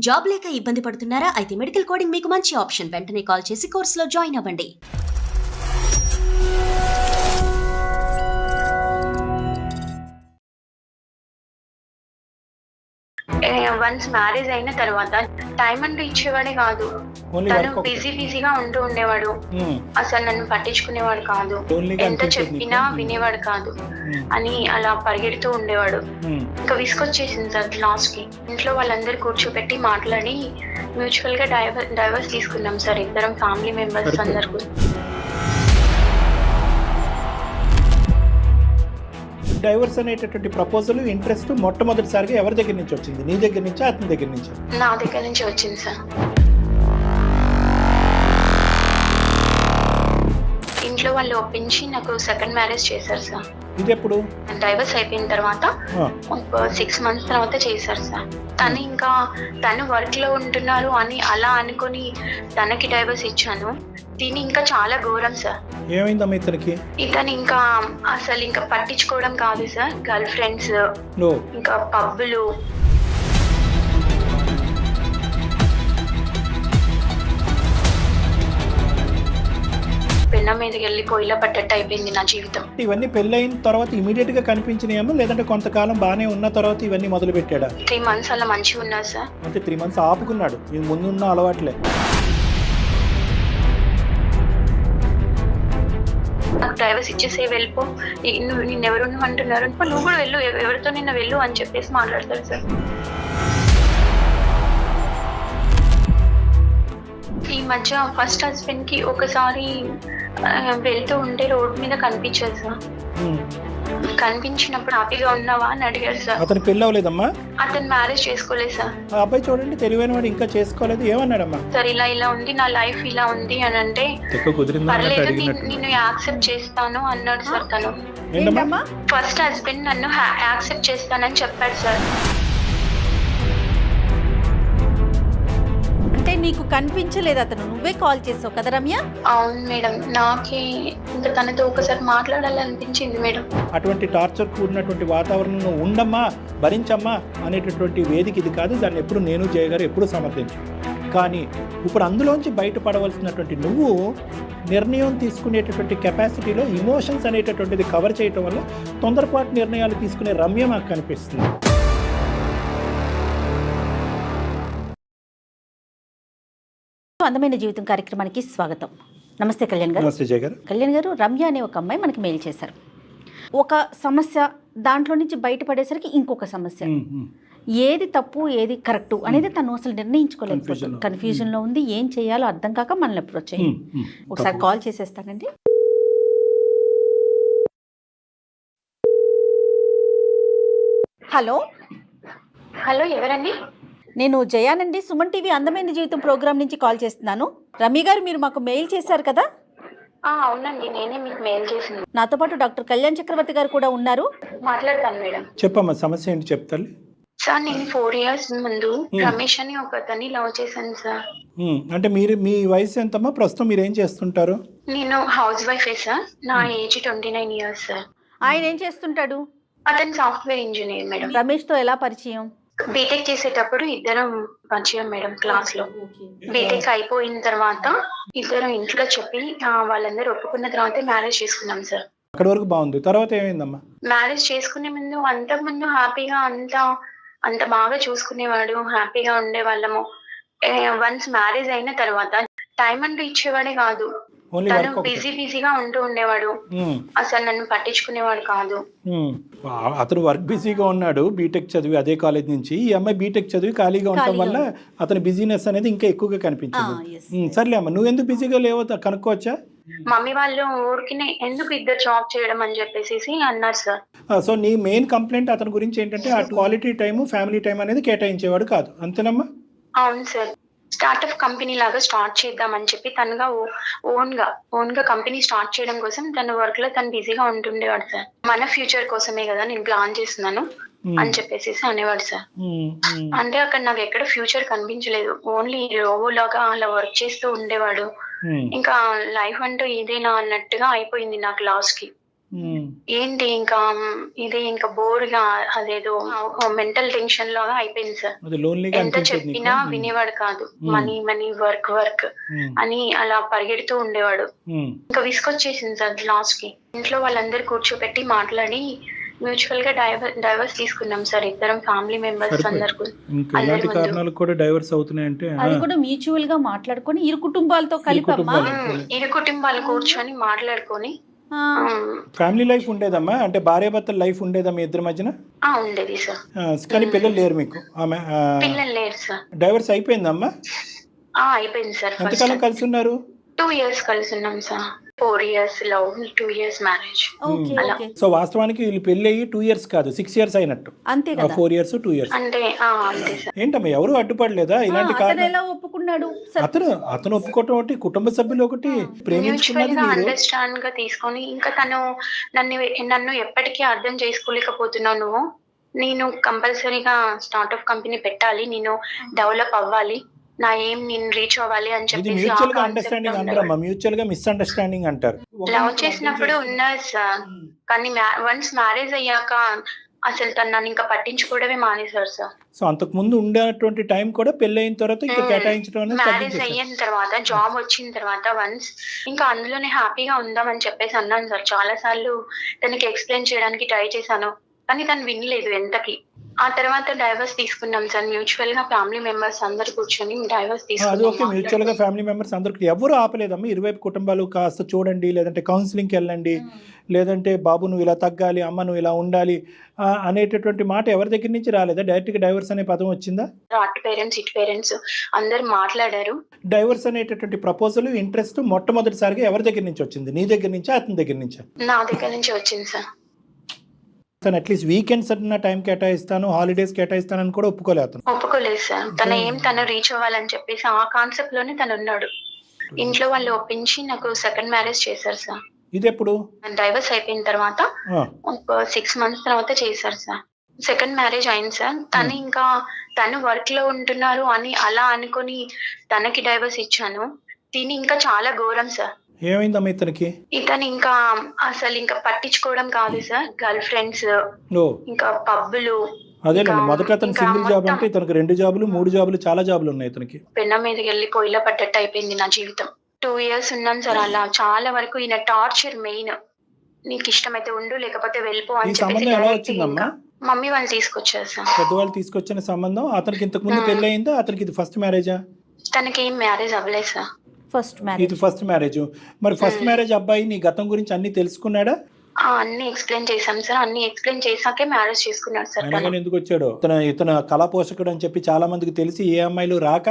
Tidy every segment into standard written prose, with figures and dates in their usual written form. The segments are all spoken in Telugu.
జాబ్ లేక ఇబ్బంది పడుతున్నారా? అయితే మెడికల్ కోడింగ్ మీకు మంచి ఆప్షన్. వెంటనే కాల్ చేసి కోర్సులో జాయిన్ అవ్వండి. వన్స్ మ్యారేజ్ అయిన తర్వాత టైం అంటూ ఇచ్చేవాడే కాదు. తను బిజీగా ఉంటూ ఉండేవాడు. అసలు నన్ను పట్టించుకునేవాడు కాదు. ఎంత చెప్పినా వినేవాడు కాదు అని అలా పరిగెడుతూ ఉండేవాడు. ఇంకా విసుకొచ్చేసింది సార్ లాస్ట్ కి. ఇంట్లో వాళ్ళందరూ కూర్చోబెట్టి మాట్లాడి మ్యూచువల్ గా డైవర్స్ తీసుకున్నాం సార్, ఇద్దరం ఫ్యామిలీ మెంబర్స్ అందరు. డైవర్స్ అనేటటువంటి ప్రపోజల్ ఇంట్రెస్ట్ మొట్టమొదటిసారిగా ఎవరి దగ్గర నుంచి వచ్చింది? నీ దగ్గర నుంచి, అతని దగ్గర నుంచి? నా దగ్గర నుంచి వచ్చింది సార్. ఇంట్లో వాళ్ళు ఒప్పించి నాకు సెకండ్ మ్యారేజ్ చేశారు సార్. ఇది ఎప్పుడు? డైవర్స్ అయిపోయిన తర్వాత 6 months తర్వాత చేశారు సార్. తను వర్క్ లో ఉంటున్నారు అని అలా అనుకుని తనకి డైవర్స్ ఇచ్చాను. దీని ఇంకా చాలా ఘోరం సార్. ఏమైందమ్మా ఇతనికి? ఇతను ఇంకా అసలు ఇంకా పట్టించుకోవడం కాదు సార్. గర్ల్ ఫ్రెండ్స్, ఇంకా పబ్బులు, పెన్న మీదకి వెళ్ళి పొయ్యిలో పట్టట్టు అయిపోయింది నా జీవితం. ఇవన్నీ పెళ్ళైన తర్వాత ఇమీడియట్ గా కనిపించినాయేమో, లేదంటే కొంతకాలం బాగానే ఉన్న తర్వాత ఇవన్నీ మొదలు పెట్టాడా? 3 months అలా మంచిగా ఉన్నారు సార్. అంటే 3 months ఆపుకున్నాడు. ఇది ముందున్న అలవాట్లే. నాకు డైవర్స్ ఇచ్చేసే వెళ్ళిపో, నిన్నెవరు అంటున్నారు, నువ్వు కూడా వెళ్ళు, ఎవరితో నిన్న వెళ్ళు అని చెప్పేసి మాట్లాడతారు సార్. ఈ మధ్య ఫస్ట్ హస్బెండ్ కి ఒకసారి వెళ్తూ ఉంటే రోడ్ మీద కనిపించారు సార్. కనిపించినప్పుడు హ్యాపీగా ఉన్నావా అని అడిగారు సార్. అతను పెళ్ళి అవ్వలేదమ్మా? అతను మ్యారేజ్ చేసుకోలేదు సార్. ఆ అబ్బాయి చూడండి, తెలివైన వాడు, ఇంకా చేసుకోలేదు. ఏమన్నాడమ్మా? సార్ ఇలా ఉంది, నా లైఫ్ ఇలా ఉంది అని అంటే పర్లేదు నిన్ను యాక్సెప్ట్ చేస్తాను అన్నాడు సార్. తను ఫస్ట్ హస్బెండ్ నన్ను యాక్సెప్ట్ చేస్తానని చెప్పాడు సార్. అంటే నీకు కనిపించలేదు అతను, నువ్వే కాల్ చేసావు కదా రమ్య? అవును మేడం, నాకే ఇంకా తనతో ఒకసారి మాట్లాడాలనిపించింది మేడం. అటువంటి టార్చర్ కూడినటువంటి వాతావరణంలో ఉండమ్మా, భరించమ్మా అనేటటువంటి వేదిక ఇది కాదు. దాన్ని ఎప్పుడు నేను జయ గారు ఎప్పుడు సమర్థించు. కానీ ఇప్పుడు అందులోంచి బయటపడవలసినటువంటి నువ్వు నిర్ణయం తీసుకునేటటువంటి కెపాసిటీలో ఇమోషన్స్ అనేటటువంటిది కవర్ చేయటం వల్ల తొందరపాటు నిర్ణయాలు తీసుకునే రమ్య మాకు కనిపిస్తుంది. అందమైన జీవితం కార్యక్రమానికి స్వాగతం. నమస్తే కళ్యాణ్ గారు. నమస్తే జయ గారు. కళ్యాణ్ గారు, రమ్య అనే ఒక అమ్మాయి మనకి మెయిల్ చేశారు. ఒక సమస్య, దాంట్లో నుంచి బయటపడేసరికి ఇంకొక సమస్య. ఏది తప్పు ఏది కరెక్టు అనేది తను అసలు నిర్ణయించుకోలేకపోతుంది. కన్ఫ్యూజన్లో ఉంది. ఏం చేయాలో అర్థం కాక మనల్ని అప్రోచ్ అయ్యింది. ఒకసారి కాల్ చేసేస్తానండి. హలో. హలో, ఎవరండి? నేను జయానండి, సుమన్ టీవీ అందమైన జీవితం ప్రోగ్రామ్ నుంచి కాల్ చేస్తున్నాను. రమ్య గారు, మీరు మాకు మెయిల్ చేశారు కదా? అవునండి, నేనే మీకు మెయిల్ చేసింది. నాతో పాటు డాక్టర్ కళ్యాణ్ చక్రవర్తి గారు కూడా ఉన్నారు. మాట్లాడతాను మేడం. చెప్పమ్మా, సమస్య ఏంటి చెప్తాను సార్. నేను 4 years ముందు రమేష్ అని ఒక అతన్ని లవ్ చేశాను సార్. అంటే మీ వయసు ఎంతమ్మా ప్రస్తుతం? మీరు ఏం చేస్తుంటారు? నేను హౌస్ వైఫే సార్. నా ఏజ్ 29 years సార్. ఆయన ఏం చేస్తుంటాడు? అతను సాఫ్ట్వేర్ ఇంజనీర్ మేడం. రమేష్ తో ఎలా పరిచయం? బీటెక్ చేసేటప్పుడు ఇద్దరం పరిచయం మేడం, క్లాస్ లో. బీటెక్ అయిపోయిన తర్వాత ఇద్దరం ఇంట్లో చెప్పి వాళ్ళందరూ ఒప్పుకున్న తర్వాత మ్యారేజ్ చేసుకున్నాం సార్. అక్కడ వరకు బాగుంది. తర్వాత ఏమైందమ్మా? మ్యారేజ్ చేసుకునే ముందు అంతకుముందు హ్యాపీగా అంత బాగా చూసుకునేవాడు, హ్యాపీగా ఉండేవాళ్ళము. వన్స్ మ్యారేజ్ అయిన తర్వాత టైం అంటూ ఇచ్చేవాడే కాదు. తను బిజీగా ఉంటూ ఉండేవాడు. అసలు నన్ను పట్టించుకునేవాడు కాదు. అతను వర్క్ బిజీగా ఉన్నాడు, బీటెక్ చదివి అదే కాలేజ్ నుంచి. ఈ అమ్మాయి బీటెక్ చదివి ఖాళీగా ఉండటం వల్ల అతని బిజీనెస్ అనేది ఇంకా ఎక్కువగా కనిపించింది. సర్లే అమ్మా, నువ్వు ఎందుకు బిజీగా లేవో కనుక్కోవచ్చా? మమ్మీ వాళ్ళు ఊరికి ఎందుకు ఇద్దరు జాబ్ చేయడం అని చెప్పేసి అన్నారు సార్. సో నీ మెయిన్ కంప్లైంట్ అతని గురించి ఏంటంటే ఆ క్వాలిటీ టైం, ఫ్యామిలీ టైం అనేది కేటాయించేవాడు కాదు, అంతేనమ్మా? అవును సార్. స్టార్ట్అప్ కంపెనీ లాగా స్టార్ట్ చేద్దామని చెప్పి తనగా ఓన్ గా కంపెనీ స్టార్ట్ చేయడం కోసం తన వర్క్ లో తను బిజీగా ఉంటుండేవాడు సార్. మన ఫ్యూచర్ కోసమే కదా నేను ప్లాన్ చేస్తున్నాను అని చెప్పేసి అనేవాడు సార్. అంటే అక్కడ నాకు ఎక్కడ ఫ్యూచర్ కనిపించలేదు. ఓన్లీ రోబో లాగా అలా వర్క్ చేస్తూ ఉండేవాడు. ఇంకా లైఫ్ అంటూ ఇదేనా అన్నట్టుగా అయిపోయింది నాకు లాస్ట్ కి. ఏంటి ఇంకా ఇది ఇంకా బోర్గా అదేదో మెంటల్ టెన్షన్ లాగా అయిపోయింది సార్. అది లోన్లీగా ఎంత అనిపించేది చెప్పినా నీకు? వినేవాడు కాదు. మనీ మనీ వర్క్ వర్క్ అని అలా పరిగెడుతూ ఉండేవాడు. ఇంకా విసుకొచ్చేసింది సార్ లాస్ట్ కి. ఇంట్లో వాళ్ళందరూ కూర్చోపెట్టి మాట్లాడి మ్యూచువల్ గా డైవర్స్ తీసుకున్నాం సార్. ఇద్దరం ఫ్యామిలీ మెంబర్స్ అందరు ఇంకా ఇలాంటి కారణాలు కూడా డైవర్స్ అవుతున్నాయంటే అది కూడా మ్యూచువల్ గా మాట్లాడుకొని ఇరు కుటుంబాలతో కలిపమ్మా. ఇరు కుటుంబాలు కూర్చొని మాట్లాడుకొని ఫ్యామిలీ లైఫ్ ఉండేదమ్మా, అంటే భార్యాభర్తల లైఫ్ ఉండేదా మీ ఇద్దరి మధ్యన? ఉండేది సార్. కానీ పిల్లలు లేరు మీకు? ఆమె పిల్లలు లేరు సార్. డైవర్స్ అయిపోయిందమ్మా? అయిపోయింది సార్. ఎంతకాలం కలిసి ఉన్నారు? 2 years కలిసి ఉన్నాం sir. 4 years love, 2 years marriage. So వాస్తవానికి వీళ్ళు పెళ్లి అయ్యి 2 years కాదు 6 years అయినట్టు. అంతే కదా, 4 years 2 years. అంటే అంతే సార్. ఏంటమ్మా ఎవరు అడ్డుపడలేదా ఇలాంటి కారణం? ఎలా ఒప్పుకున్నాడు? అతను ఒప్పుకోవటం ఒకటి, కుటుంబ సభ్యులు ఒకటి, ప్రేమించుకున్నది మీరు. అండర్స్టాండ్ గా తీసుకొని ఇంకా తను నన్ను ఎప్పటికీ అర్థం చేసుకోలేకపోతున్నావు నువ్వు. నేను కంపల్సరీగా స్టార్ట్అప్ కంపెనీ పెట్టాలి, నేను డెవలప్ అవ్వాలి, నా ఏం నేను రీచ్ అవ్వాలి అని ఇది చెప్పేసి మ్యూచువల్ గా అండర్స్టాండింగ్ అంటారమ్మా, మ్యూచువల్ గా మిస్అండర్స్టాండింగ్ అంటారు. లవ్ చేసినప్పుడు ఉన్నది సార్, కానీ వన్స్ మ్యారేజ్ అయ్యాక అసలు తను నన్ను ఇంకా పట్టించుకోవడమే మానేశారు సార్. సో అంతకు ముందు ఉండేటువంటి టైం కూడా పెళ్లి అయిన తర్వాత ఇంకా కేటాయించడం అనేది మ్యారేజ్ తగ్గించేశారు. అయిన తర్వాత జాబ్ వచ్చిన తర్వాత వన్స్ ఇంకా అందులోనే హ్యాపీగా ఉందామని చెప్పేసి అన్నాను సార్. చాలా సార్లు తనకి ఎక్స్ప్లెయిన్ చేయడానికి ట్రై చేశాను, కానీ తను వినలేదు ఎంతకి. ఆ తర్వాత డైవర్స్ తీసుకున్నాం సార్. మ్యూచువల్ గా ఫ్యామిలీ మెంబర్స్ అందరు కూర్చొని డైవర్స్ అది ఓకే, తీసుకున్నాం. మ్యూచువల్ గా ఫ్యామిలీ మెంబర్స్ అందరికి ఎవరు ఆపలేదమ్మా. ఇరువైపు కుటుంబాలు కాస్త చూడండి, లేదంటే కౌన్సిలింగ్కి వెళ్ళండి, లేదంటే బాబు నువ్వు ఇలా తగ్గాలి, అమ్మ నువ్వు ఇలా ఉండాలి అనేటటువంటి మాట ఎవరి దగ్గర నుంచి రాలేదా? డైరెక్ట్ గా డైవర్స్ అనే పదం వచ్చిందా? అటు పేరెంట్స్ ఇటు పేరెంట్స్ అందరు మాట్లాడారు. డైవర్స్ అనేటటువంటి ప్రపోజల్ ఇంట్రెస్ట్ మొట్టమొదటిసారిగా ఎవరి దగ్గర నుంచి వచ్చింది? నీ దగ్గర నుంచా అతని దగ్గర నుంచా? నా దగ్గర నుంచి వచ్చింది సార్. తను అట్లీస్ట్ వీకెండ్స్ అన్న టైం కేటాయిస్తాను, హాలిడేస్ కేటాయిస్తాను అని కూడా ఒప్పుకోలేదు అతను. ఒప్పుకోలేదు సార్. తను రీచ్ అవ్వాలని చెప్పేసి ఆ కాన్సెప్ట్ లోనే తను ఉన్నాడు. ఇంట్లో వాళ్ళు ఒప్పించి నాకు సెకండ్ మ్యారేజ్ చేశారు సార్. ఇది ఎప్పుడు? డైవర్స్ అయిపోయిన తర్వాత ఒక 6 months తర్వాత చేశారు సార్. సెకండ్ మ్యారేజ్ అయింది సార్. తను వర్క్ లో ఉంటున్నారు అని అలా అనుకుని తనకి డైవర్స్ ఇచ్చాను. తిని ఇంకా చాలా ఘోరం సార్. ఏమైందమ్మా ఇతనికి? ఇతను ఇంకా అసలు ఇంకా పట్టించుకోవడం కాదు సార్. గర్ల్ ఫ్రెండ్స్, ఇంకా పబ్బులు. అదేనండి, మొదట అతను సింగిల్ జాబ్ అంటే ఇతనికి 2 జాబులు 3 జాబులు చాలా జాబులు ఉన్నాయి ఇతనికి. పెన్న మీదకి వెళ్ళి పొయ్యిలో పడ్డట్టు అయిపోయింది నా జీవితం. 2 years ఉన్నాం సార్ అలా. చాలా వరకు ఈయన టార్చర్ మెయిన్. నీకు ఇష్టమైతే ఉండు, లేకపోతే వెళ్ళిపో అని చెప్పేసి మమ్మీ వాళ్ళు తీసుకొచ్చారు సార్. పెద్దవాళ్ళు తీసుకొచ్చిన సంబంధం. అతనికి ఇంతకు ముందు పెళ్లి అయిందా? అతనికి ఇది ఫస్ట్ మ్యారేజా? తనకి ఏం మ్యారేజ్ అవ్వలేదు సార్. ఇది ఫస్ట్ మ్యారేజ్. మరి ఫస్ట్ మ్యారేజ్ అబ్బాయి నీ గతం గురించి అన్ని తెలుసుకున్నాడా? అన్ని ఎక్స్ప్లెయిన్ చేశాం సార్. అన్ని ఎక్స్ప్లెయిన్ చేశాకే మ్యారేజ్ చేసుకున్నాడు సార్. ఆయన ఎందుకు వచ్చాడు? ఇతను కళా పోషకుడు అని చెప్పి చాలా మందికి తెలిసి ఏ అమ్మాయిలు రాక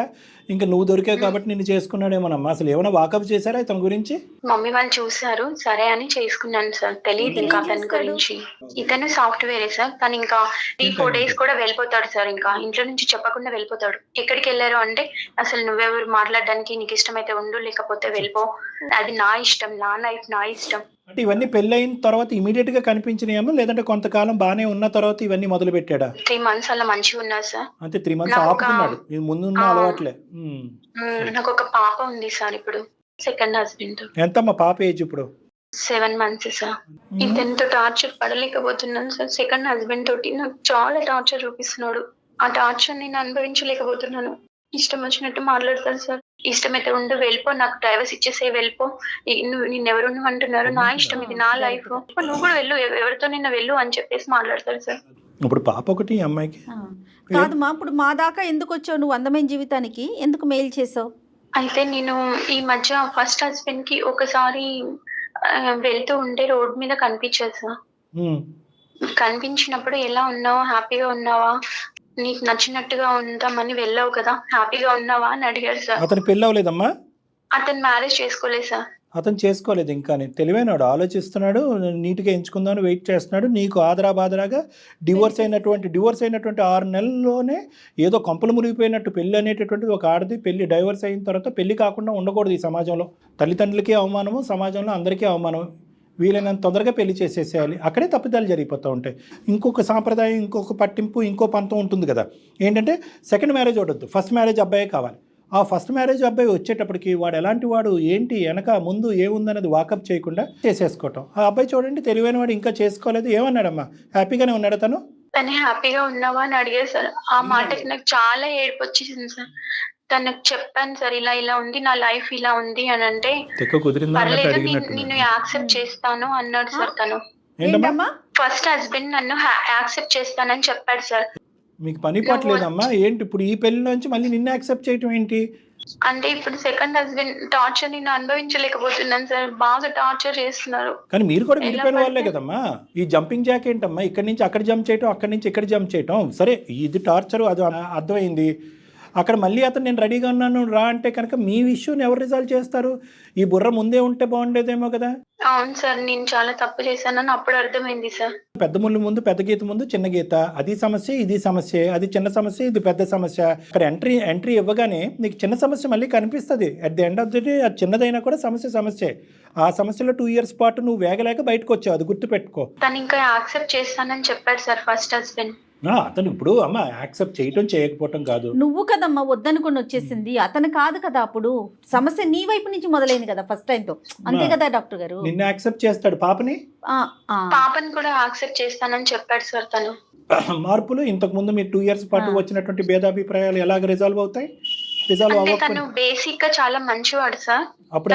ఇంకా నువ్వు దొరికావు కాబట్టి నిన్ను చేసుకున్నాడేమోనమ్మా. అసలు ఏమైనా వాకప్ చేశారా ఇతని గురించి? మమ్మీ వాళ్ళు చూసారు, సరే అని చేసుకున్నాను సార్. తెలియదు ఇంకా అతని గురించి. ఇతను సాఫ్ట్వేరే సార్. తను ఇంకా 3-4 days కూడా వెళ్ళిపోతాడు సార్. ఇంకా ఇంట్లో నుంచి చెప్పకుండా వెళ్ళిపోతాడు. ఎక్కడికి వెళ్ళారు అంటే అసలు నువ్వెవరు మాట్లాడడానికి, నీకు ఇష్టమైతే ఉండు, లేకపోతే వెళ్ళిపో, అది నా ఇష్టం, నా లైఫ్ నా ఇష్టం. అంటే ఇవన్నీ పెళ్లి అయిన తర్వాత ఇమీడియట్ గా కనిపించినాయేమో, లేదంటే కొంతకాలం బానే ఉన్న తర్వాత ఇవన్నీ మొదలు పెట్టాడా? 3 months అలా మంచిగా ఉన్నారు సార్. అంటే 3 months ఆపుకున్నాడు. ఇది ముందున్న అలవాట్లే. నాకు ఒక పాప ఉంది సార్. ఇప్పుడు సెకండ్ హస్బెండ్. ఎంతమ్మా పాప ఏజ్ ఇప్పుడు? 7 months సార్. ఇంతెంత టార్చర్ పడలేకపోతున్నాను సార్. సెకండ్ హస్బెండ్ తోటి నాకు చాలా టార్చర్ చూపిస్తున్నాడు. ఆ టార్చర్ నేను అనుభవించలేకపోతున్నాను. ఇష్టం వచ్చినట్టు మాట్లాడతాను సార్. ఇష్టమైతే ఉండు, వెళ్ళిపో, నాకు డైవర్స్ ఇచ్చేసే, వెళ్ళిపో, నిన్నెవరు అంటున్నారు, నా ఇష్టం, ఇది నా లైఫ్, నువ్వు కూడా వెళ్ళు, ఎవరితో నిన్న వెళ్ళు అని చెప్పేసి మాట్లాడతారు సార్. ఇప్పుడు పాప ఒకటి అమ్మాయికి కాదు మా. ఇప్పుడు మా దాకా ఎందుకు వచ్చావు నువ్వు? అందమైన జీవితానికి ఎందుకు మెయిల్ చేసావు? అయితే నేను ఈ మధ్య ఫస్ట్ హస్బెండ్ కి ఒకసారి వెళ్తూ ఉంటే రోడ్ మీద కనిపించారు సార్. కనిపించినప్పుడు ఎలా ఉన్నావు, హ్యాపీగా ఉన్నావా, నీకు నచ్చినట్టుగా ఉంటామని వెళ్ళావు కదా, హ్యాపీగా ఉన్నావా అని అడిగారు సార్. అతను పెళ్ళి అవ్వలేదమ్మా? అతను మ్యారేజ్ చేసుకోలేదు సార్. అతను చేసుకోలేదు ఇంకా. తెలివైనాడు, ఆలోచిస్తున్నాడు, నీట్గా ఎంచుకుందామని వెయిట్ చేస్తున్నాడు. నీకు బాదరాగా డివోర్స్ అయినటువంటి 6 నెలల్లోనే ఏదో కొంపలు మునిగిపోయినట్టు పెళ్లి అనేటటువంటిది ఒక ఆడది పెళ్లి డైవర్స్ అయిన తర్వాత పెళ్లి కాకుండా ఉండకూడదు ఈ సమాజంలో. తల్లిదండ్రులకి అవమానము, సమాజంలో అందరికీ అవమానం. వీలైనంత తొందరగా పెళ్లి చేసేసేయాలి. అక్కడే తప్పిదాలు జరిగిపోతూ ఉంటాయి. ఇంకొక సాంప్రదాయం, ఇంకొక పట్టింపు, ఇంకో పంతం ఉంటుంది కదా. ఏంటంటే సెకండ్ మ్యారేజ్ ఉండొద్దు, ఫస్ట్ మ్యారేజ్ అబ్బాయే కావాలి. ఆ ఫస్ట్ మ్యారేజ్ అబ్బాయి వచ్చేటప్పటికి వాడు ఎలాంటి వాడు, ఏంటి వెనక ముందు ఏముందన్నది వాకప్ చేయకుండా చేసేసుకోవటం. ఆ అబ్బాయి చూడండి తెలివైన వాడు, ఇంకా చేసుకోలేదు. ఏమన్నాడమ్మా, హ్యాపీగానే ఉన్నాడు తను? తను హ్యాపీగా ఉన్నావా అని అడిగారు సార్. ఆ మాటకి నాకు చాలా ఏడుపు వచ్చేసింది సార్. తనకు చెప్పాను సార్, ఇలా ఇలా ఉంది నా లైఫ్, ఇలా ఉంది అని అంటే పర్లేదు నిన్ను యాక్సెప్ట్ చేస్తాను అన్నాడు సార్. తను ఫస్ట్ హస్బెండ్ నన్ను యాక్సెప్ట్ చేస్తానని చెప్పాడు సార్. మీకు పని పట్టలేదమ్మా ఏంటి ఇప్పుడు ఈ పెళ్లి నుంచి మళ్ళీ నిన్ను యాక్సెప్ట్ చేయటం ఏంటి? అంటే ఇప్పుడు సెకండ్ హస్బెండ్ టార్చర్ నేను అనుభవించలేకపోతున్నాను సార్. బాగా టార్చర్ చేస్తున్నారు. కానీ మీరు కూడా విడిపోయిన వాళ్ళే కదమ్మా. ఈ జంపింగ్ జాక్ ఏంటమ్మా, ఇక్కడి నుంచి అక్కడ జంప్ చేయటం, అక్కడి నుంచి ఇక్కడ జంప్ చేయటం. సరే ఇది టార్చర్, అది అర్థమైంది. అక్కడ మళ్ళీ అతను నేను రెడీగా ఉన్నాను రా అంటే కనుక మీ ఇష్యూని ఎవరు రిజాల్వ్ చేస్తారు? ఈ బుర్ర ముందే ఉంటే బాగుండేదేమో కదా. అవును సార్, నేను చాలా తప్పు చేశానని అప్పుడు అర్థమైంది సార్. పెద్ద ముళ్ళు ముందు పెద్ద గీత ముందు చిన్న గీత, అది సమస్య ఇది సమస్య, అది చిన్న సమస్య ఇది పెద్ద సమస్య. అక్కడ ఎంట్రీ ఇవ్వగానే నీకు చిన్న సమస్య మళ్ళీ కనిపిస్తుంది. At the end of the day అది చిన్నదైనా కూడా సమస్యే. ఆ సమస్యలో 2 years పాటు నువ్వు వేగలేక బయటకు వచ్చావు, అది గుర్తుపెట్టుకో. తను ఇంకా యాక్సెప్ట్ చేస్తానని చెప్పాడు సార్ ఫస్ట్ హస్బెండ్. అతను ఇప్పుడు అమ్మ యాక్సెప్ట్ చేయటం చేయకపోవటం కాదు, నువ్వు కదమ్మా వద్దనుకుని వచ్చేసింది, అతను కాదు కదా. అప్పుడు సమస్య నీ వైపు నుంచి మొదలైంది కదా ఫస్ట్ టైం తో, అంతే కదా డాక్టర్ గారు? నిన్ను యాక్సెప్ట్ చేస్తాడు, పాపని కూడా యాక్సెప్ట్ చేస్తానని చెప్పాడు సార్ తను. మార్పులు ఇంతకు ముందు మీరు 2 years పాటు వచ్చినటువంటి భేదాభిప్రాయాలు ఎలాగ రిజాల్వ్ అవుతాయి? తను బేసిక్ గా చాలా మంచివాడు సార్. అప్పుడు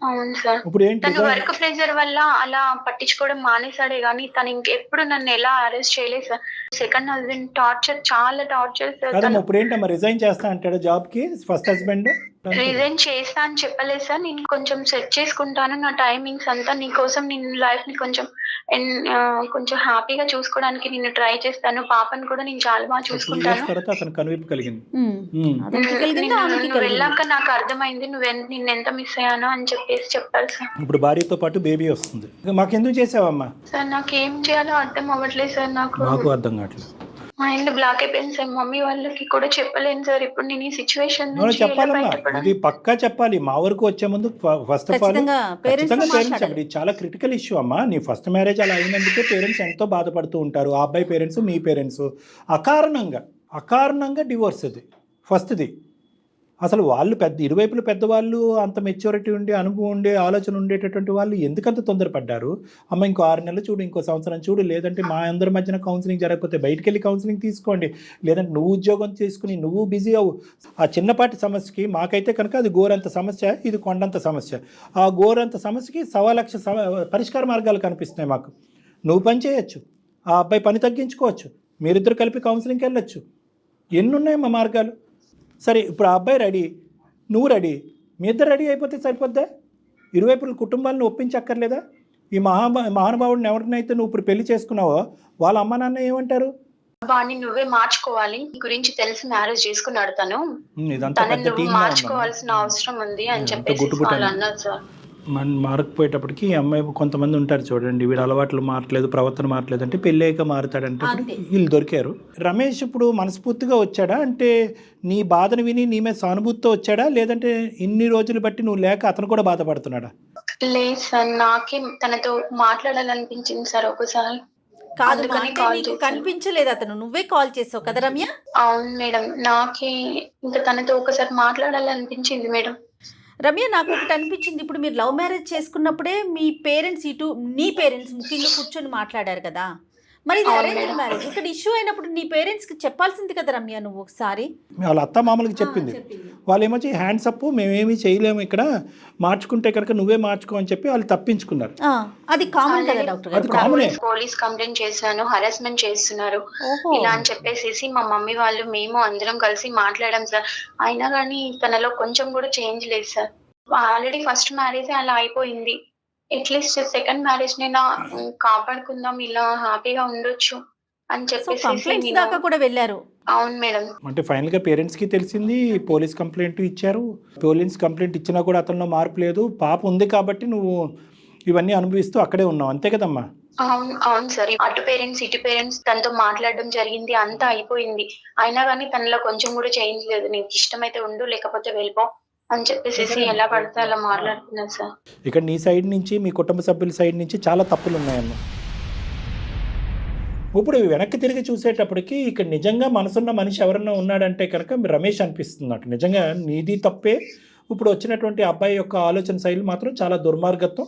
అవును సార్, తను వర్క్ ప్రెజర్ వల్ల అలా పట్టించుకోవడం మానేసాడే గానీ తను ఇంకెప్పుడు నన్ను ఎలా అరెస్ట్ చేయలేదు సార్. సెకండ్ హస్బెండ్ టార్చర్, చాలా టార్చర్ సార్. ఇప్పుడు ఏంటమ్మా రిజైన్ చేస్తా అంటాడు జాబ్ కి ఫస్ట్ హస్బెండ్? రిజైన్ చేస్తా అని చెప్పలేదు సార్. నేను కొంచెం సెట్ చేసుకుంటాను నా టైమింగ్స్ అంతా, నీ కోసం నేను లైఫ్ ని కొంచెం హ్యాపీగా చూసుకోవడానికి నేను ట్రై చేస్తాను. పాపని కూడా నేను చాలా బాగా చూసుకుంటాను. వెళ్ళాక నాకు అర్థమైంది నిన్ను ఎంత మిస్ అయ్యాను అని చెప్పేసి చెప్పారు సార్. ఇప్పుడు భార్యతో పాటు బేబీ వస్తుంది, మాకెందుకు చేసావమ్మా? సార్ నాకేం చేయాలో అర్థం అవ్వట్లేదు సార్. నాకు అర్థం కావట్లేదు. మైండ్ బ్లాక్ అయిపోయింది సార్. మమ్మీ వాళ్ళకి కూడా చెప్పలేను సార్ ఇప్పుడు నేను ఈ సిచ్యువేషన్. చెప్పాలమ్మా, ఇది పక్కా చెప్పాలి. మా వరకు వచ్చే ముందు ఫస్ట్ ఆఫ్ ఆల్ పేరెంట్స్ ఇది చాలా క్రిటికల్ ఇష్యూ అమ్మా. నీ ఫస్ట్ మ్యారేజ్ అలా అయినందుకే పేరెంట్స్ ఎంతో బాధపడుతూ ఉంటారు. ఆ అబ్బాయి పేరెంట్స్, మీ పేరెంట్స్ అకారణంగా డివోర్స్. అది ఫస్ట్ది. అసలు వాళ్ళు ఇరువైపులు పెద్దవాళ్ళు, అంత మెచ్యూరిటీ ఉండి అనుభవం ఉండే ఆలోచన ఉండేటటువంటి వాళ్ళు ఎందుకంత తొందరపడ్డారు? అమ్మ ఇంకో 6 నెలలు చూడు, ఇంకో సంవత్సరం చూడు, లేదంటే మా అందరి మధ్యన కౌన్సిలింగ్ జరగకపోతే బయటికి వెళ్ళి కౌన్సిలింగ్ తీసుకోండి, లేదంటే నువ్వు ఉద్యోగం చేసుకుని నువ్వు బిజీ అవ్వు. ఆ చిన్నపాటి సమస్యకి మాకైతే కనుక అది గోరంత సమస్య, ఇది కొండంత సమస్య. ఆ గోరంత సమస్యకి 1,00,000 పరిష్కార మార్గాలు కనిపిస్తున్నాయి మాకు. నువ్వు పని చేయొచ్చు, ఆ అబ్బాయి పని తగ్గించుకోవచ్చు, మీరిద్దరు కలిపి కౌన్సిలింగ్కి వెళ్ళొచ్చు. ఎన్నున్నాయమ్మా మార్గాలు. సరే ఇప్పుడు ఆ అబ్బాయి రెడీ, నువ్వు రెడీ, మీ ఇద్దరు రెడీ అయిపోతే సరిపోద్దా? ఇరువైపుల కుటుంబాలను ఒప్పించక్కర్లేదా? ఈ మహానుభావుడిని ఎవరినైతే నువ్వు ఇప్పుడు పెళ్లి చేసుకున్నావో వాళ్ళ అమ్మ నాన్న ఏమంటారు? వాడిని నువ్వే మార్చుకోవాలి, నీ గురించి తెలిసి మ్యారేజ్ చేసుకున్నాడు తను, తనని మార్చుకోవాల్సిన అవసరం ఉంది అని చెప్పేసి వాళ్ళు అన్నారు సార్. మారకపోయేటప్పటికి ఈ అమ్మాయి కొంతమంది ఉంటారు చూడండి, వీడు అలవాట్లు మారట్లేదు, ప్రవర్తన మారట్లేదు అంటే పెళ్ళాక మారుతాడంటే వీళ్ళు దొరికారు. రమేష్ ఇప్పుడు మనస్ఫూర్తిగా వచ్చాడా, అంటే నీ బాధను విని నీ మీద సానుభూతితో వచ్చాడా, లేదంటే ఇన్ని రోజులు బట్టి నువ్వు లేక అతను కూడా బాధపడుతున్నాడా? లేదు సార్, నాకే తనతో మాట్లాడాలనిపించింది సార్ ఒకసారి. కనిపించలేదు అతను, నువ్వే కాల్ చేసావు కదా రమ్య? అవును మేడం, నాకే ఇంకా తనతో ఒకసారి మాట్లాడాలనిపించింది మేడం. రమ్య నాకు ఒకటి అనిపించింది, ఇప్పుడు మీరు లవ్ మ్యారేజ్ చేసుకున్నప్పుడే మీ పేరెంట్స్ నీ పేరెంట్స్ ముఖ్యంగా కూర్చొని మాట్లాడారు కదా, మరి ఇది అరేంజ్ మ్యారేజ్, ఇక్కడ ఇష్యూ అయినప్పుడు నీ పేరెంట్స్ కి చెప్పాల్సింది కదా రమ్య నువ్వు ఒకసారి. వాళ్ళ అత్త మామూలుగా చెప్పింది, వాళ్ళు ఏమొచ్చి హ్యాండ్స్ అప్ మేమేమి చేయలేము ఇక్కడ, మార్చుకుంటే కనుక నువ్వే మార్చుకో అని చెప్పి వాళ్ళు తప్పించుకున్నారు. అది కామన్ కదా డాక్టర్ గారు? పోలీస్ కంప్లైంట్ చేశాను, హరాస్మెంట్ చేస్తున్నారు ఇలా అని చెప్పేసి మా మమ్మీ వాళ్ళు మేము అందరం కలిసి మాట్లాడాం సార్. అయినా కానీ తనలో కొంచెం కూడా చేంజ్ లేదు సార్. ఆల్రెడీ ఫస్ట్ మ్యారేజ్ అలా అయిపోయింది, అట్లీస్ట్ సెకండ్ మ్యారేజ్ నైనా కాపాడుకుందాం, ఇలా హ్యాపీగా ఉండొచ్చు అని చెప్పేసి దాకా కూడా వెళ్ళారు. అవును మేడం. అంటే ఫైనల్ గా పేరెంట్స్ కి తెలిసింది, పోలీస్ కంప్లైంట్ ఇచ్చారు. పోలీస్ కంప్లైంట్ ఇచ్చినా కూడా అతనిలో మార్పు లేదు. పాప ఉంది కాబట్టి నువ్వు ఇవన్నీ అనుభవిస్తూ అక్కడే ఉన్నావు, అంతే కదమ్మా? అవును సార్, అటు పేరెంట్స్ ఇటు పేరెంట్స్ తనతో మాట్లాడడం జరిగింది, అంతా అయిపోయింది. అయినా కానీ తనలో కొంచెం కూడా చేంజ్ లేదు. నీకు ఇష్టమైతే ఉండు, లేకపోతే వెళ్ళిపో అని చెప్పేసి ఎలా పడితే అలా మాట్లాడుతున్నారు సార్. ఇక్కడ నీ సైడ్ నుంచి, మీ కుటుంబ సభ్యుల సైడ్ నుంచి చాలా తప్పులు ఉన్నాయమ్మా. ఇప్పుడు వెనక్కి తిరిగి చూసేటప్పటికి ఇక్కడ నిజంగా మనసున్న మనిషి ఎవరన్నా ఉన్నాడంటే కనుక రమేష్ అనిపిస్తుంది నాకు. నిజంగా నీది తప్పే. ఇప్పుడు వచ్చినటువంటి అబ్బాయి యొక్క ఆలోచన శైలి మాత్రం చాలా దుర్మార్గత్వం.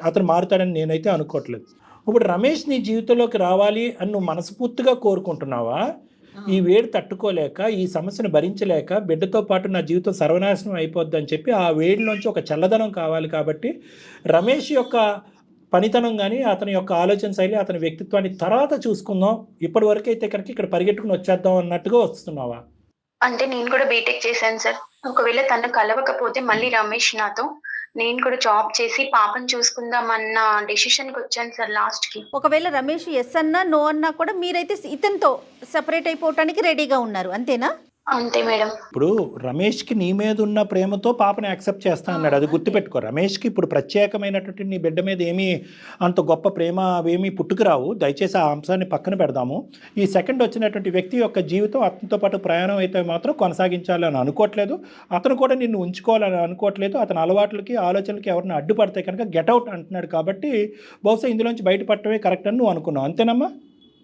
అతను మారుతాడని నేనైతే అనుకోవట్లేదు. ఇప్పుడు రమేష్ నీ జీవితంలోకి రావాలి అని నువ్వు మనస్ఫూర్తిగా కోరుకుంటున్నావా? ఈ వేడి తట్టుకోలేక, ఈ సమస్యను భరించలేక, బిడ్డతో పాటు నా జీవితం సర్వనాశనం అయిపోద్ది అని చెప్పి ఆ వేడిలోంచి ఒక చల్లదనం కావాలి. కాబట్టి రమేష్ యొక్క పనితనం కానీ, అతని యొక్క ఆలోచన శైలి, అతని వ్యక్తిత్వాన్ని తర్వాత చూసుకుందాం, ఇప్పటి వరకు అయితే కనుక ఇక్కడ పరిగెట్టుకుని వచ్చేద్దాం అన్నట్టుగా వస్తున్నావా? అంటే నేను కూడా బీటెక్ చేశాను సార్. ఒకవేళ తను కలవకపోతే మళ్ళీ రమేష్ నాతో, నేను కూడా జాబ్ చేసి పాపను చూసుకుందామన్న డెసిషన్కి వచ్చాను సార్ లాస్ట్ కి. ఒకవేళ రమేష్ ఎస్ అన్నా నో అన్నా కూడా మీరైతే ఇతనితో సెపరేట్ అయిపోవటానికి రెడీగా ఉన్నారు, అంతేనా? అంతే మేడం. ఇప్పుడు రమేష్కి నీ మీద ఉన్న ప్రేమతో పాపని యాక్సెప్ట్ చేస్తా అన్నాడు. అది గుర్తుపెట్టుకో. రమేష్కి ఇప్పుడు ప్రత్యేకమైనటువంటి నీ బిడ్డ మీద ఏమీ అంత గొప్ప ప్రేమ అవేమీ పుట్టుకురావు. దయచేసి ఆ అంశాన్ని పక్కన పెడదాము. ఈ సెకండ్ వచ్చినటువంటి వ్యక్తి యొక్క జీవితం అతనితో పాటు ప్రయాణం అయితే మాత్రం కొనసాగించాలని అనుకోవట్లేదు. అతను కూడా నిన్ను ఉంచుకోవాలని అనుకోవట్లేదు. అతని అలవాట్లకి, ఆలోచనలకి ఎవరిని అడ్డుపడితే కనుక గెట్అవుట్ అంటున్నాడు. కాబట్టి బహుశా ఇందులోంచి బయటపడటమే కరెక్ట్ అని నువ్వు అనుకున్నావు, అంతేనమ్మా?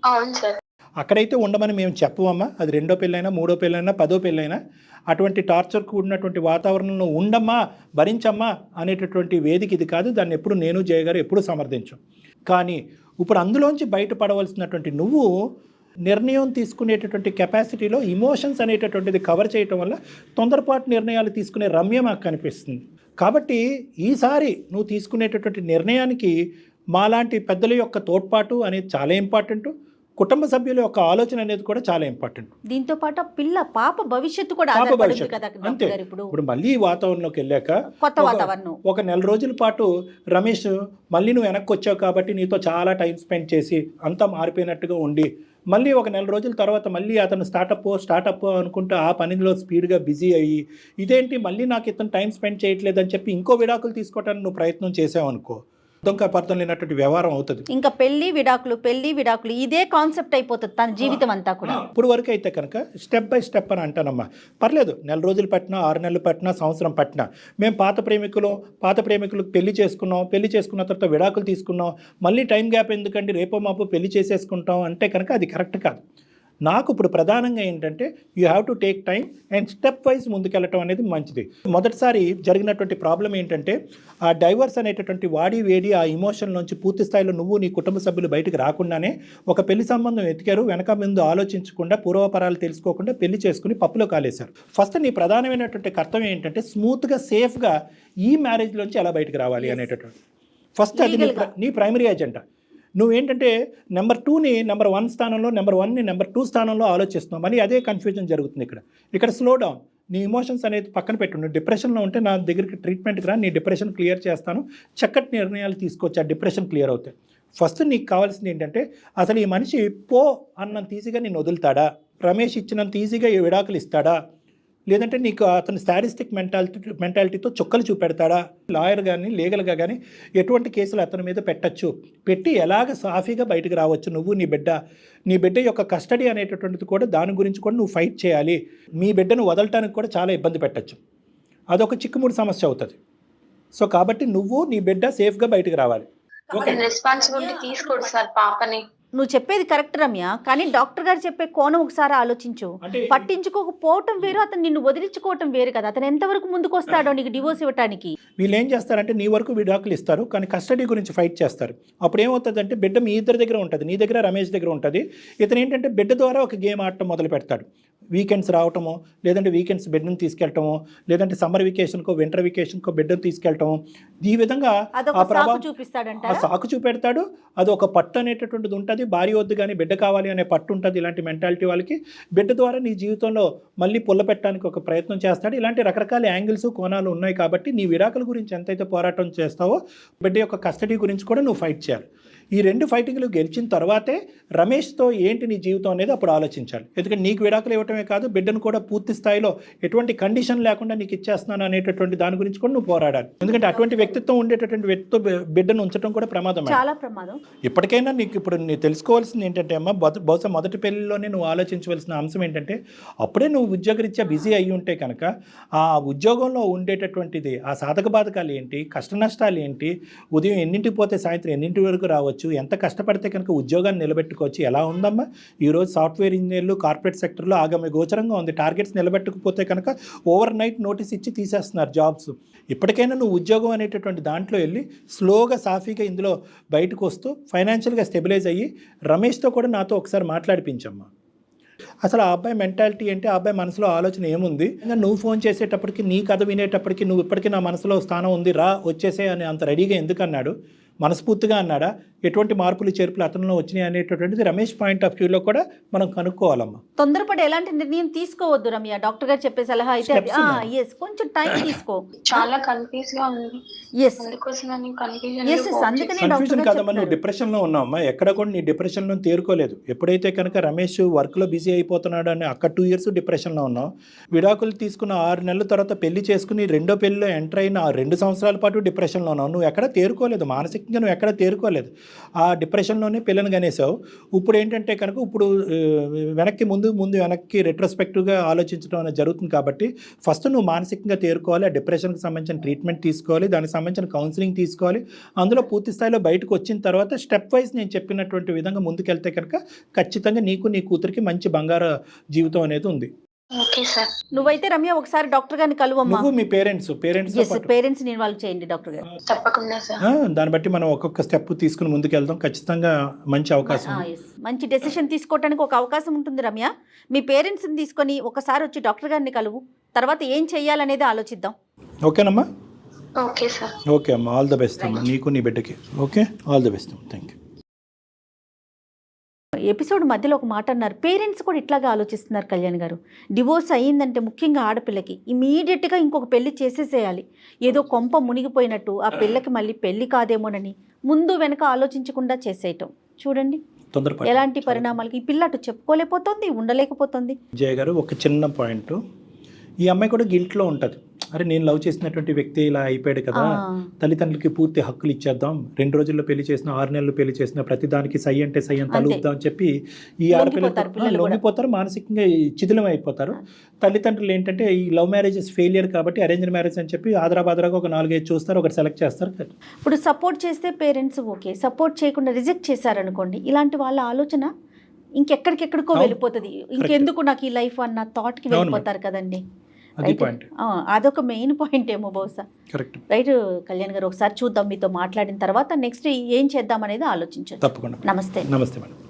అవును సార్. అక్కడైతే ఉండమని మేము చెప్పమమ్మా. అది 2వ పెళ్ళైనా, 3వ పెళ్ళైనా, 10వ పెళ్ళైనా అటువంటి టార్చర్ కూడినటువంటి వాతావరణంలో ఉండమ్మా, భరించమ్మా అనేటటువంటి వేదిక ఇది కాదు. దాన్ని ఎప్పుడు నేను జయగారు ఎప్పుడు సమర్థించాం. కానీ ఇప్పుడు అందులోంచి బయటపడవలసినటువంటి నువ్వు నిర్ణయం తీసుకునేటటువంటి కెపాసిటీలో ఇమోషన్స్ అనేటటువంటిది కవర్ చేయటం వల్ల తొందరపాటు నిర్ణయాలు తీసుకునే రమ్య మాకు కనిపిస్తుంది. కాబట్టి ఈసారి నువ్వు తీసుకునేటటువంటి నిర్ణయానికి మాలాంటి పెద్దల యొక్క తోడ్పాటు అనేది చాలా ఇంపార్టెంట్. కుటుంబ సభ్యుల యొక్క ఆలోచన అనేది కూడా చాలా ఇంపార్టెంట్. దీంతో పాటు పాప భవిష్యత్తు కూడా అంతే. ఇప్పుడు మళ్ళీ ఈ వాతావరణంలోకి వెళ్ళాక కొత్త వాతావరణం ఒక 1 నెల రోజుల పాటు రమేష్ మళ్ళీ నువ్వు వెనక్కి వచ్చావు కాబట్టి నీతో చాలా టైం స్పెండ్ చేసి అంతా మారిపోయినట్టుగా ఉండి, మళ్ళీ ఒక 1 నెల రోజుల తర్వాత మళ్ళీ అతను స్టార్టప్ అనుకుంటూ ఆ పనిలో స్పీడ్గా బిజీ అయ్యి, ఇదేంటి మళ్ళీ నాకు ఇతను టైం స్పెండ్ చేయట్లేదని చెప్పి ఇంకో విడాకులు తీసుకోవడానికి నువ్వు ప్రయత్నం చేసావు అనుకో, అర్థం లేనటువంటి వ్యవహారం అవుతుంది. ఇంకా పెళ్లి విడాకులు ఇదే కాన్సెప్ట్ అయిపోతుంది తన జీవితం అంతా కూడా. ఇప్పుడు వరకు అయితే కనుక స్టెప్ బై స్టెప్ అని అంటానమ్మా. పర్లేదు, 1 నెల రోజులు పట్టినా, 6 నెలలు పట్టినా, సంవత్సరం పట్టినా, మేము పాత ప్రేమికులకు పెళ్లి చేసుకున్న తర్వాత విడాకులు తీసుకున్నాం, మళ్ళీ టైం గ్యాప్ ఎందుకండి, రేపో మాపో పెళ్లి చేసేసుకుంటాం అంటే కనుక అది కరెక్ట్ కాదు. నాకు ఇప్పుడు ప్రధానంగా ఏంటంటే you have to take time and step wise ముందుకెళ్ళటం అనేది మంచిది. మొదటిసారి జరిగినటువంటి ప్రాబ్లం ఏంటంటే ఆ డైవర్స్ అనేటటువంటి వాడి వేడి ఆ ఇమోషన్ నుంచి పూర్తి స్థాయిలో నువ్వు నీ కుటుంబ సభ్యులు బయటకు రాకుండానే ఒక పెళ్లి సంబంధం ఎతికారు. వెనక ముందు ఆలోచించకుండా, పూర్వపరాలు తెలుసుకోకుండా పెళ్లి చేసుకుని పప్పులో కాలేశారు. ఫస్ట్ నీ ప్రధానమైనటువంటి కర్తవ్యం ఏంటంటే స్మూత్గా, సేఫ్గా ఈ మ్యారేజ్లోంచి ఎలా బయటకు రావాలి అనేటటువంటి ఫస్ట్ అది నీ ప్రైమరీ అజెండా. నువ్వేంటంటే నెంబర్ 2ని నెంబర్ 1 స్థానంలో, నెంబర్ 1ని నెంబర్ 2 స్థానంలో ఆలోచిస్తున్నావు. మళ్ళీ అదే కన్ఫ్యూజన్ జరుగుతుంది ఇక్కడ. Slow down. నీ ఇమోషన్స్ అనేది పక్కన పెట్టు. నువ్వు డిప్రెషన్లో ఉంటే నా దగ్గరికి ట్రీట్మెంట్కి రా, నీ డిప్రెషన్ క్లియర్ చేస్తాను. చక్కటి నిర్ణయాలు తీసుకోవచ్చు, ఆ డిప్రెషన్ క్లియర్ అవుతాయి. ఫస్ట్ నీకు కావాల్సింది ఏంటంటే అసలు ఈ మనిషి పో అన్నంత ఈజీగా నేను వదులుతాడా, రమేష్ ఇచ్చినంత ఈజీగా ఈ విడాకులు ఇస్తాడా, లేదంటే నీకు అతని స్టాటిస్టిక్ మెంటాలిటీతో చుక్కలు చూపెడతాడా, లాయర్ కానీ లీగల్గా కానీ ఎటువంటి కేసులు అతని మీద పెట్టి ఎలాగ సాఫీగా బయటకు రావచ్చు నువ్వు, నీ బిడ్డ యొక్క కస్టడీ అనేటటువంటిది కూడా దాని గురించి కూడా నువ్వు ఫైట్ చేయాలి. మీ బిడ్డను వదలటానికి కూడా చాలా ఇబ్బంది పెట్టచ్చు. అదొక చిక్కుముడి సమస్య అవుతుంది. సో కాబట్టి నువ్వు నీ బిడ్డ సేఫ్గా బయటకు రావాలి. రెస్పాన్సిబిలిటీ తీసుకోడు సార్ పాపని. నువ్వు చెప్పేది కరెక్ట్ రమ్య, కానీ డాక్టర్ గారు చెప్పే కోణం ఒకసారి ఆలోచించు. పట్టించుకోకపోవటం వేరు, అతను నిన్ను వదిలించుకోవటం వేరు కదా. అతను ఎంతవరకు ముందుకు వస్తాడో నీకు డివోర్స్ ఇవ్వడానికి. వీళ్ళు ఏం చేస్తారంటే నీ వరకు విడాకులు ఇస్తారు, కానీ కస్టడీ గురించి ఫైట్ చేస్తారు. అప్పుడు ఏమవుతుందంటే బిడ్డ మీ ఇద్దరి దగ్గర ఉంటుంది, నీ దగ్గర రమేష్ దగ్గర ఉంటుంది. ఇతను ఏంటంటే బిడ్డ ద్వారా ఒక గేమ్ ఆడటం మొదలు పెడతాడు. వీకెండ్స్ రావటము, లేదంటే వీకెండ్స్ బిడ్డను తీసుకెళ్ళటము, లేదంటే సమ్మర్ వెకేషన్కో వింటర్ వెకేషన్కో బిడ్డను తీసుకెళ్ళటము. ఈ విధంగా ఆ ప్రభావం సాకు చూపెడతాడు. అది ఒక పట్టు అనేటటువంటిది ఉంటుంది. భార్య వద్దు కానీ బిడ్డ కావాలి అనే పట్టు ఉంటుంది. ఇలాంటి మెంటాలిటీ వాళ్ళకి బిడ్డ ద్వారా నీ జీవితంలో మళ్ళీ పుల్ల పెట్టడానికి ఒక ప్రయత్నం చేస్తాడు. ఇలాంటి రకరకాల యాంగిల్స్, కోణాలు ఉన్నాయి. కాబట్టి నీ విడాకుల గురించి ఎంతైతే పోరాటం చేస్తావో బిడ్డ యొక్క కస్టడీ గురించి కూడా నువ్వు ఫైట్ చేయాలి. ఈ 2 ఫైటింగ్లు గెలిచిన తర్వాతే రమేష్తో ఏంటి నీ జీవితం అనేది అప్పుడు ఆలోచించాలి. ఎందుకంటే నీకు విడాకులు ఇవ్వటమే కాదు, బిడ్డను కూడా పూర్తి స్థాయిలో ఎటువంటి కండిషన్ లేకుండా నీకు ఇచ్చేస్తున్నాను అనేటటువంటి దాని గురించి కూడా నువ్వు పోరాడాలి. ఎందుకంటే అటువంటి వ్యక్తిత్వం ఉండేటటువంటి వ్యక్తితో బిడ్డను ఉంచడం కూడా ప్రమాదం, చాలా ప్రమాదం. ఇప్పటికైనా ఇప్పుడు నీకు తెలుసుకోవాల్సింది ఏంటంటే అమ్మ, బహుశా మొదటి పెళ్లిలోనే నువ్వు ఆలోచించవలసిన అంశం ఏంటంటే అప్పుడే నువ్వు ఉద్యోగరీత్యా బిజీ అయ్యి ఉంటే కనుక ఆ ఉద్యోగంలో ఉండేటటువంటిది, ఆ సాధక బాధకాలు ఏంటి, కష్ట నష్టాలు ఏంటి, ఉదయం ఎన్నింటికి పోతే సాయంత్రం ఎన్నింటి వరకు రావచ్చు, నిలబెట్టుకోవచ్చు, ఎంత కష్టపడితే కనుక ఉద్యోగాన్ని నిలబెట్టుకోవచ్చు. ఎలా ఉందమ్మా ఈరోజు సాఫ్ట్వేర్ ఇంజనీర్లు కార్పొరేట్ సెక్టర్లో ఆగమ్య గోచరంగా ఉంది. టార్గెట్స్ నిలబెట్టకపోతే కనుక ఓవర్ నైట్ నోటీస్ ఇచ్చి తీసేస్తున్నారు జాబ్స్. ఇప్పటికైనా నువ్వు ఉద్యోగం అనేటటువంటి దాంట్లో వెళ్ళి స్లోగా సాఫీగా ఇందులో బయటకు వస్తూ ఫైనాన్షియల్గా స్టెబిలైజ్ అయ్యి రమేష్తో కూడా నాతో ఒకసారి మాట్లాడిపించమ్మా. అసలు ఆ అబ్బాయి మెంటాలిటీ ఏంటి, ఆ అబ్బాయి మనసులో ఆలోచన ఏముంది, ఇంకా నువ్వు ఫోన్ చేసేటప్పటికి నీ కథ వినేటప్పటికి నువ్వు ఇప్పటికీ నా మనసులో స్థానం ఉంది రా వచ్చేసే అని అంత రెడీగా ఎందుకు అన్నాడు, మనస్ఫూర్తిగా అన్నాడా, ఎటువంటి మార్పులు చేర్పులు అతనిలో వచ్చినాయి అనేటటువంటిది రమేష్ పాయింట్ ఆఫ్ వ్యూలో కూడా మనం కనుక్కోవాలమ్మా. తొందరపడి ఎలాంటి నిర్ణయం తీసుకోవద్దు రమ్య. డాక్టర్ గారు చెప్పే సలహా అయితే ఎస్ కొంచెం టైం తీసుకో. చాలా కన్ఫ్యూజ్ గా ఉంది. ఎస్ అందుకనే కన్ఫ్యూజన్ కాదమ్మా, నువ్వు డిప్రెషన్లో ఉన్నావమ్మా. ఎక్కడ కూడా నీ డిప్రెషన్లో తేరుకోలేదు. ఎప్పుడైతే కనుక రమేష్ వర్క్లో బిజీ అయిపోతున్నాడు అని అక్కడ 2 years డిప్రెషన్లో ఉన్నావు. విడాకులు తీసుకున్న 6 నెలల తర్వాత పెళ్లి చేసుకుని రెండో పెళ్లిలో ఎంటర్ అయిన 2 సంవత్సరాల పాటు డిప్రెషన్లో ఉన్నావు. నువ్వు ఎక్కడ తేరుకోలేదు, మానసికంగా నువ్వు ఎక్కడ తేరుకోలేదు. ఆ డిప్రెషన్లోనే పిల్లని కనేసావు. ఇప్పుడు ఏంటంటే కనుక ఇప్పుడు వెనక్కి ముందు వెనక్కి రెట్రోస్పెక్టివ్గా ఆలోచించడం అనేది జరుగుతుంది. కాబట్టి ఫస్ట్ నువ్వు మానసికంగా తేరుకోవాలి. ఆ డిప్రెషన్కి సంబంధించిన ట్రీట్మెంట్ తీసుకోవాలి, దానికి సంబంధించిన కౌన్సిలింగ్ తీసుకోవాలి. అందులో పూర్తి స్థాయిలో బయటకు వచ్చిన తర్వాత స్టెప్ వైజ్ నేను చెప్పినటువంటి విధంగా ముందుకెళ్తే కనుక ఖచ్చితంగా నీకు నీ కూతురికి మంచి బంగారు జీవితం అనేది ఉంది. Okay sir. నువ్వైతే రమ్య ఒకసారి డాక్టర్ గారిని కలువమ్మా. నువ్వు మీ పేరెంట్స్ ని ఇన్వాల్వ్ చేయండి డాక్టర్ గారు. తప్పకుండా సార్. దాన్ని బట్టి మనం ఒక్కొక్క స్టెప్ తీసుకుని ముందుకెళ్దాం. ఖచ్చితంగా మంచి అవకాశం, మంచి డెసిషన్ తీసుకోవడానికి ఒక అవకాశం ఉంటుంది రమ్య. మీ పేరెంట్స్ని తీసుకొని ఒకసారి వచ్చి డాక్టర్ గారిని కలువు, తర్వాత ఏం చెయ్యాలనేది ఆలోచిద్దాం. ఓకేనమ్మా? Okay sir. ఓకే అమ్మా, ఆల్ ద బెస్ట్ అమ్మా నీకు నీ బిడ్డకి. ఓకే, ఆల్ ద బెస్ట్ అమ్మా, థ్యాంక్ యూ. ఎపిసోడ్ మధ్యలో ఒక మాట అన్నారు, పేరెంట్స్ కూడా ఇట్లాగా ఆలోచిస్తున్నారు కళ్యాణ్ గారు. డివోర్స్ అయ్యిందంటే ముఖ్యంగా ఆడపిల్లకి ఇమీడియట్గా ఇంకొక పెళ్లి చేసేసేయాలి, ఏదో కొంప మునిగిపోయినట్టు ఆ పిల్లకి మళ్ళీ పెళ్లి కాదేమోనని ముందు వెనక ఆలోచించకుండా చేసేయటం చూడండి ఎలాంటి పరిణామాలకి. ఈ పిల్ల అటు చెప్పుకోలేకపోతుంది, ఉండలేకపోతుంది. జయ గారు ఒక చిన్న పాయింట్, ఈ అమ్మాయి కూడా గిల్ట్లో ఉంటుంది. అరే నేను లవ్ చేసినటువంటి వ్యక్తి ఇలా అయిపోయాడు కదా, తల్లిదండ్రులకి పూర్తి హక్కులు ఇచ్చేద్దాం, 2 రోజుల్లో పెళ్లి చేసిన 6 నెలలు పెళ్లి చేసిన ప్రతిదానికి సై అంటే సై అని తలుపుదాం అని చెప్పి ఈ ఆడపిల్లలు లొంగిపోతారు, మానసికంగా చిదిలం అయిపోతారు. తల్లిదండ్రులు ఏంటంటే ఈ లవ్ మ్యారేజెస్ ఫెయిలియర్ కాబట్టి అరేంజ్ మ్యారేజ్ అని చెప్పి ఆదరాబాదరాగా ఒక 4-5 చూస్తారు, ఒకటి సెలెక్ట్ చేస్తారు. ఇప్పుడు సపోర్ట్ చేస్తే పేరెంట్స్ ఓకే, సపోర్ట్ చేయకుండా రిజెక్ట్ చేశారనుకోండి, ఇలాంటి వాళ్ళ ఆలోచన ఇంకెక్కడికెక్కడికో వెళ్ళిపోతుంది. ఇంకెందుకు నాకు ఈ లైఫ్ అన్న థాట్కి వెళ్ళిపోతారు కదండి. అదొక మెయిన్ పాయింట్ ఏమో బహుశా. రైట్ కళ్యాణ్ గారు, ఒకసారి చూద్దాం మీతో మాట్లాడిన తర్వాత నెక్స్ట్ ఏం చేద్దాం అనేది ఆలోచించండి. తప్పకుండా. నమస్తే. నమస్తే మేడం.